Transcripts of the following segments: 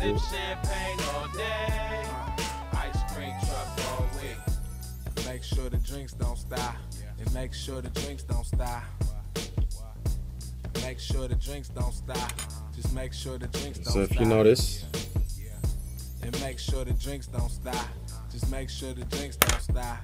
good. Make sure the drinks don't stop. And make sure the drinks don't stop. Make sure the drinks don't stop. Just make sure the drinks don't stop. So if you notice, and make sure the drinks don't stop. Just make sure the drinks don't stop.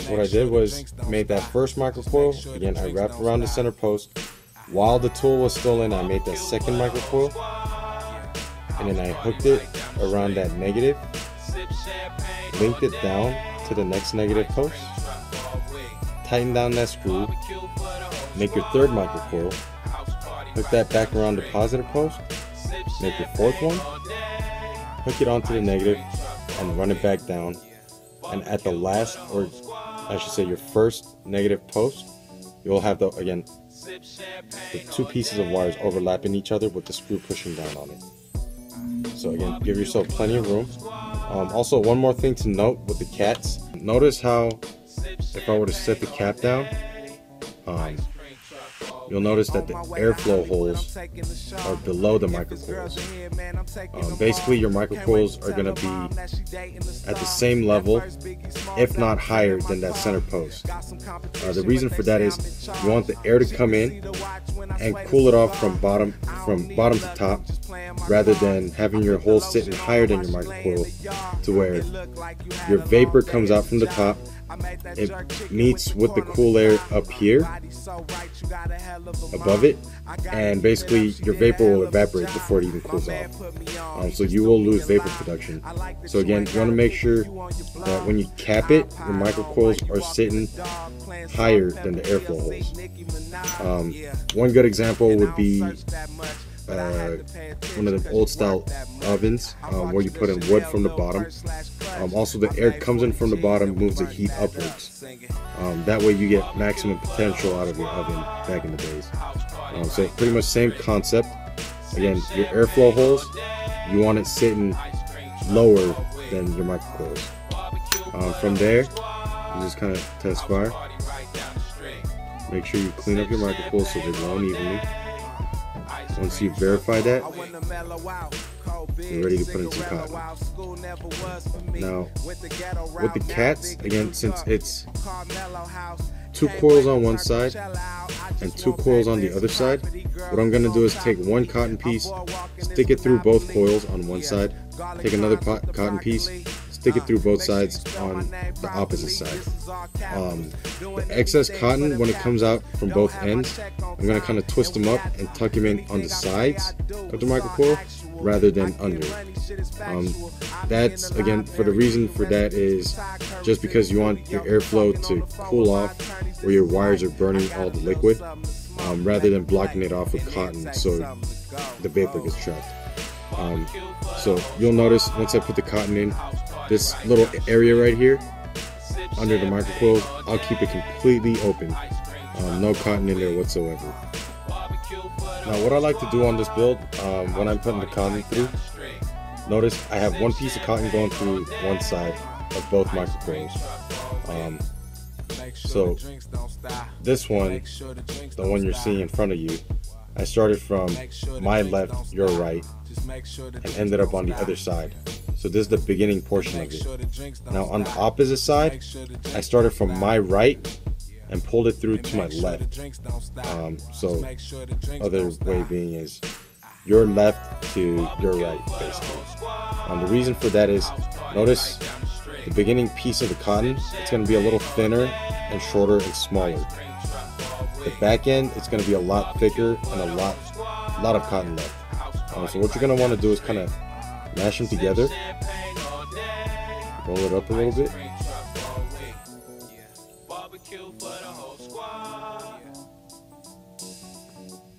what I did was made that first microcoil. Again, I wrapped around the center post. While the tool was still in, I made that second microcoil. And then I hooked it around that negative. Linked it down to the next negative post. Tighten down that screw. Make your third microcoil. Hook that back around the positive post. Make your fourth one. Hook it onto the negative and run it back down. And at the last, or I should say your first negative post, you'll have the two pieces of wires overlapping each other with the screw pushing down on it. So again, give yourself plenty of room. Also, one more thing to note with the cats. Notice how if I were to set the cap down, you'll notice that the airflow holes are below the microcoils. Basically, your microcoils are going to be at the same level, if not higher than that center post. The reason for that is you want the air to come in and cool it off from bottom to top, rather than having your holes sitting higher than your microcoil, to where your vapor comes out from the top. It meets with the cool air up here above it, and basically your vapor will evaporate before it even cools off. So you will lose vapor production. So again, you want to make sure that when you cap it, your microcoils are sitting higher than the airflow holes. One good example would be one of the old style ovens where you put in wood from the bottom. Also, the air comes in from the bottom, moves the heat upwards. That way you get maximum potential out of your oven back in the days. So pretty much same concept. Again, your airflow holes, you want it sitting lower than your microcoils. From there, you just kind of test fire. Make sure you clean up your microcoils so they're blown evenly. Once you verify that, you're ready to put in some cotton. Now, with the cats, again, since it's 2 coils on one side and 2 coils on the other side, what I'm going to do is take one cotton piece, stick it through both coils on one side, take another cotton piece, stick it through both sides on the opposite side. The excess cotton, when it comes out from both ends, I'm going to kind of twist them up and tuck them in on the sides of the microcoil rather than under. That's, again, for the reason for that is just because you want your airflow to cool off where your wires are burning all the liquid, rather than blocking it off with cotton so the vapor gets trapped. So you'll notice once I put the cotton in, this little area right here under the microcoil, I'll keep it completely open. No cotton in there whatsoever. Now what I like to do on this build, when I'm putting the cotton through, notice I have one piece of cotton going through one side of both microcoils. So this one, the one you're seeing in front of you, I started from my left, your right, and ended up on the other side. So this is the beginning portion of it. Now on the opposite side, I started from my right and pulled it through to my left. So other way being is your left to your right, basically. The reason for that is, notice the beginning piece of the cotton, it's going to be a little thinner and shorter and smaller. The back end, it's going to be a lot thicker and a lot of cotton left. So what you're going to want to do is kind of mash them together, roll it up a little bit,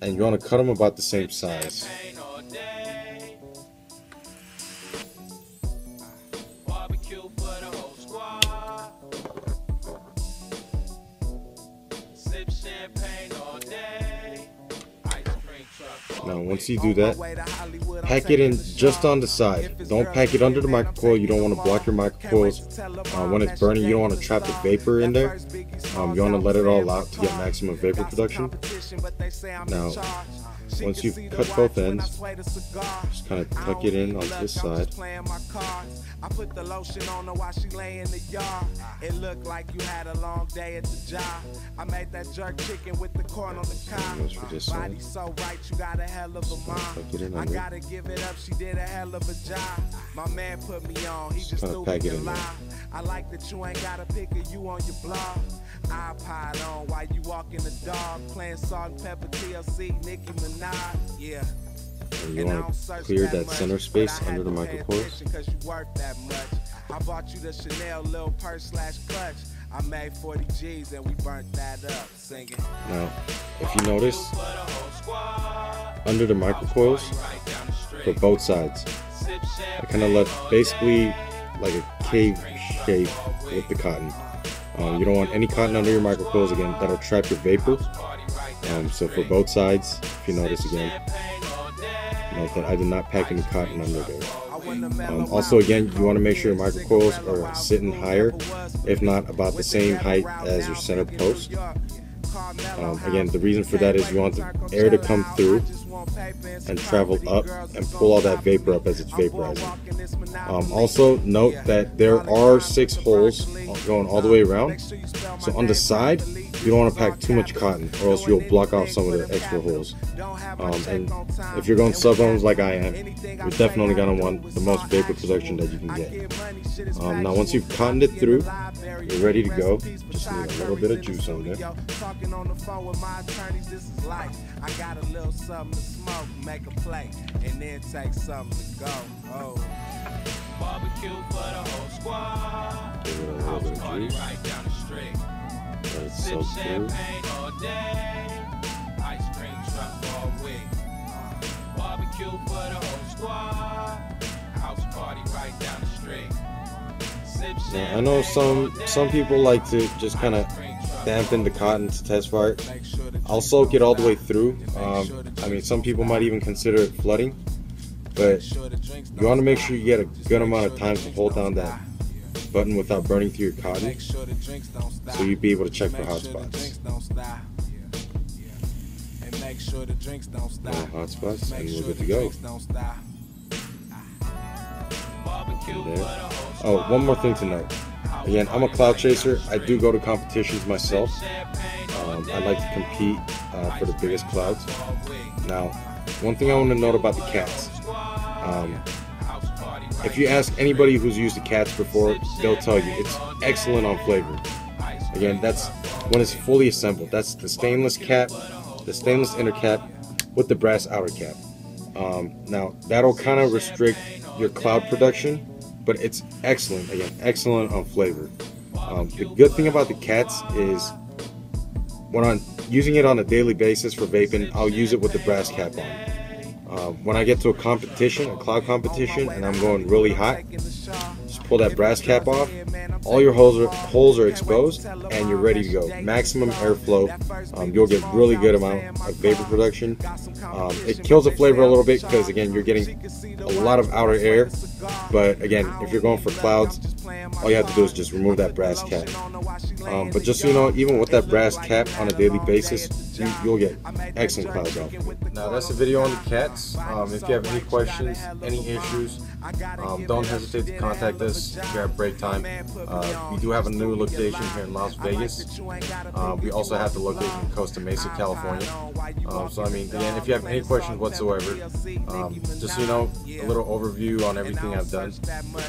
and you want to cut them about the same size. Now once you do that, pack it in just on the side. Don't pack it under the microcoil. You don't want to block your microcoils. When it's burning, you don't want to trap the vapor in there. You want to let it all out to get maximum vapor production. Now, once you've cut both ends, just kind of tuck it in on this side. I put the lotion on her while she lay in the yard. It looked like you had a long day at the job. I made that jerk chicken with the corn on the cob. Body so right, you got a hell of a mom. I gotta give it up, she did a hell of a job. My man put me on, he just threw me alive. I like that you ain't got a pic of you on your blog. iPod on while you walking the dog, playing Salt and Pepper TLC, Nicki Minaj, yeah. And you want to clear that center space under the micro coils. I bought you the Chanel little purse / clutch. I made 40 G's and we burnt that up singing. Now, if you notice, under the micro coils for both sides, I kind of left basically like a cave shape with the cotton. You don't want any cotton under your micro coils, again, that'll trap your vapor. So for both sides, if you notice again, note that I did not pack any cotton under there. Also, again, you want to make sure your micro coils are sitting higher, if not about the same height as your center post. Again, the reason for that is you want the air to come through and travel up and pull all that vapor up as it's vaporizing. Also, note that there are 6 holes going all the way around. So on the side, you don't want to pack too much cotton, or else you'll block off some of the extra holes. And if you're going sub-ohms like I am, you're definitely going to want the most vapor production that you can get. Now once you've cottoned it through, you're ready to go. Just need a little bit of juice on there. Talking on the phone with my attorneys, this is life. I got a little something to smoke, make a play, and then take something to go. Oh. Barbecue for the whole squad. Give it a little bit of juice. Right down the street. Let it soak through. All day. Ice cream truck all week. Barbecue for the whole squad. House party right down the street. Now, I know some people like to just kind of dampen the cotton to test fire. I'll soak it all the way through. I mean, some people might even consider it flooding, but you want to make sure you get a good amount of time to hold down that button without burning through your cotton, so you'd be able to check for hot spots. Hot spots, and we're good to go. There. Oh, one more thing to note. Again, I'm a cloud chaser. I do go to competitions myself. I like to compete for the biggest clouds. Now, one thing I want to note about the cats. If you ask anybody who's used the cats before, they'll tell you it's excellent on flavor. Again, that's when it's fully assembled. That's the stainless cap, the stainless inner cap with the brass outer cap. Now, that'll kind of restrict your cloud production, but it's excellent. Again, excellent on flavor. The good thing about the cats is when I'm using it on a daily basis for vaping, I'll use it with the brass cap on. When I get to a competition, a cloud competition, and I'm going really hot, just pull that brass cap off. All your holes are exposed, and you're ready to go. Maximum airflow. You'll get really good amount of vapor production. It kills the flavor a little bit because, again, you're getting a lot of outer air. But again, if you're going for clouds, all you have to do is just remove that brass cap. But just so you know, even with that brass cap on a daily basis, you'll get excellent clouds off. Now that's the video on the cats. If you have any questions, any issues, don't hesitate to contact us here at Break Time. We do have a new location here in Las Vegas. We also have the location in Costa Mesa, California. So I mean, again, if you have any questions whatsoever, just so you know, a little overview on everything I've done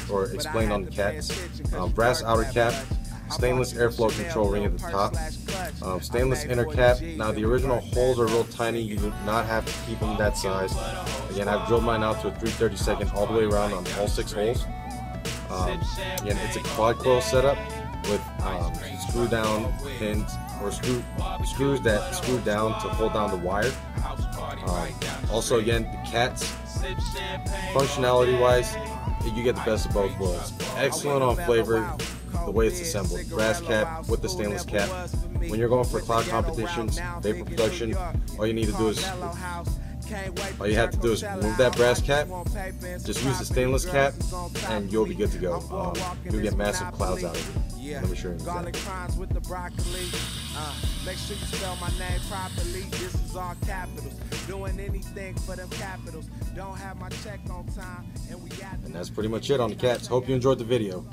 or explained on the cats. Brass outer cap, stainless airflow control ring at the top, stainless inner cap. Now the original holes are real tiny, you do not have to keep them that size. Again, I've drilled mine out to a 3/32 all the way around on all 6 holes. Again, it's a quad coil setup with screw down pins or screws that screw down to hold down the wire. Also, again, the cats, functionality wise, you get the best of both worlds. Excellent on flavor, the way it's assembled. Brass cap with the stainless cap. When you're going for cloud competitions, vapor production, all you need to do is All you have to do is remove that brass cap, just use the stainless cap, and you'll be good to go. You'll get massive clouds out of it. Let me show you Garlic crimes with the broccoli. Make sure you spell my name properly. This is all capitals. Doing anything for them capitals. Don't have my check on time, and we got. And that's pretty much it on the cats. Hope you enjoyed the video.